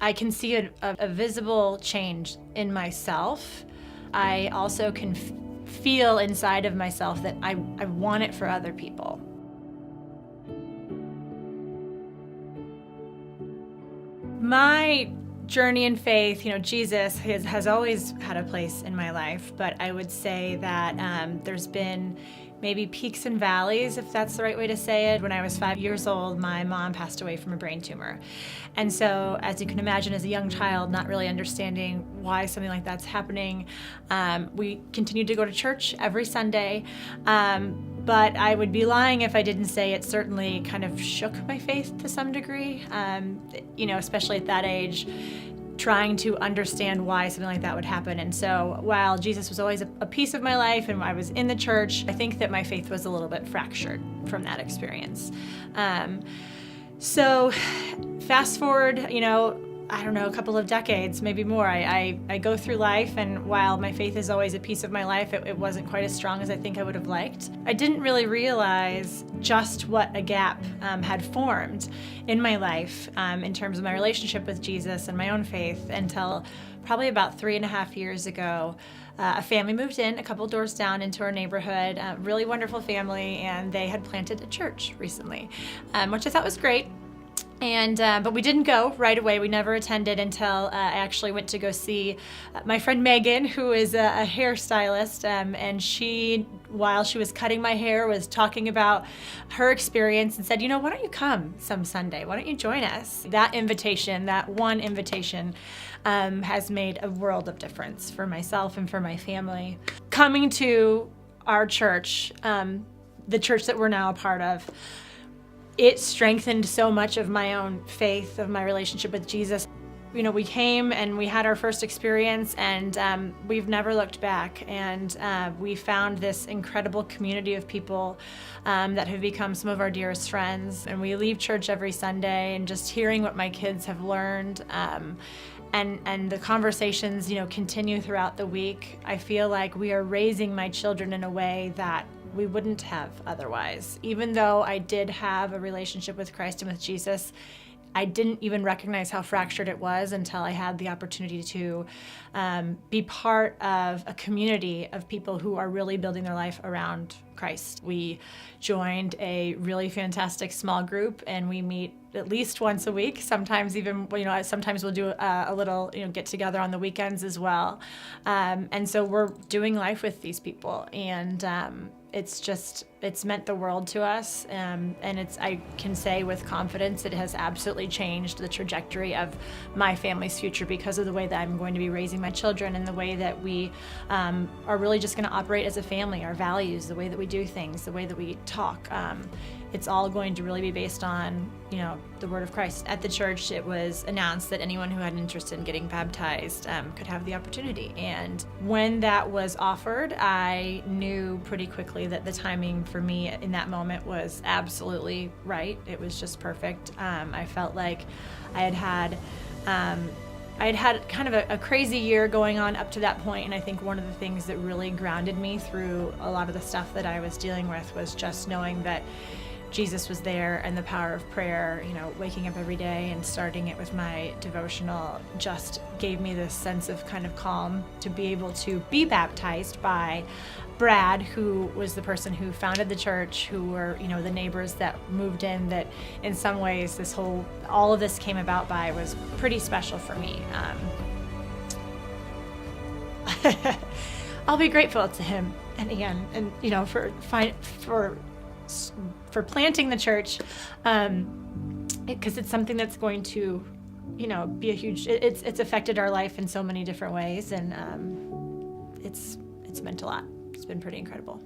I can see a visible change in myself. I also can feel inside of myself that I want it for other people. My journey in faith, Jesus has always had a place in my life, but I would say that there's been maybe peaks and valleys, if that's the right way to say it. When I was 5 years old, my mom passed away from a brain tumor. And so, as you can imagine, as a young child, not really understanding why something like that's happening, we continued to go to church every Sunday. But I would be lying if I didn't say it certainly kind of shook my faith to some degree, especially at that age, trying to understand why something like that would happen. And so while Jesus was always a piece of my life and I was in the church, I think that my faith was a little bit fractured from that experience. So fast forward, I don't know, a couple of decades, maybe more. I go through life, and while my faith is always a piece of my life, it wasn't quite as strong as I think I would have liked. I didn't really realize just what a gap had formed in my life in terms of my relationship with Jesus and my own faith until probably about 3.5 years ago. A family moved in a couple doors down into our neighborhood, a really wonderful family, and they had planted a church recently, which I thought was great. But we didn't go right away. We never attended until I actually went to go see my friend Megan, who is a hairstylist, and she, while she was cutting my hair, was talking about her experience and said, why don't you come some Sunday? Why don't you join us? That invitation, that one invitation, has made a world of difference for myself and for my family. Coming to our church, the church that we're now a part of, it strengthened so much of my own faith, of my relationship with Jesus. We came and we had our first experience, and we've never looked back. And we found this incredible community of people that have become some of our dearest friends. And we leave church every Sunday, and just hearing what my kids have learned, and the conversations, continue throughout the week. I feel like we are raising my children in a way that we wouldn't have otherwise. Even though I did have a relationship with Christ and with Jesus, I didn't even recognize how fractured it was until I had the opportunity to be part of a community of people who are really building their life around Christ. We joined a really fantastic small group, and we meet at least once a week. Sometimes even, sometimes we'll do a little, get together on the weekends as well. And so we're doing life with these people, and it's meant the world to us. And I can say with confidence, it has absolutely changed the trajectory of my family's future because of the way that I'm going to be raising my children and the way that we are really just going to operate as a family, our values, the way that we do things, the way that we talk. It's all going to really be based on, the word of Christ. At the church, it was announced that anyone who had an interest in getting baptized could have the opportunity. And when that was offered, I knew pretty quickly that the timing for me in that moment was absolutely right. It was just perfect. I felt like I had kind of a crazy year going on up to that point, and I think one of the things that really grounded me through a lot of the stuff that I was dealing with was just knowing that Jesus was there, and the power of prayer, waking up every day and starting it with my devotional just gave me this sense of kind of calm to be able to be baptized by Brad, who was the person who founded the church, who were, the neighbors that moved in, that in some ways all of this came about by, was pretty special for me. I'll be grateful to him, and again, and for planting the church, because it's something that's going to, be a huge. It's affected our life in so many different ways, and it's meant a lot. It's been pretty incredible.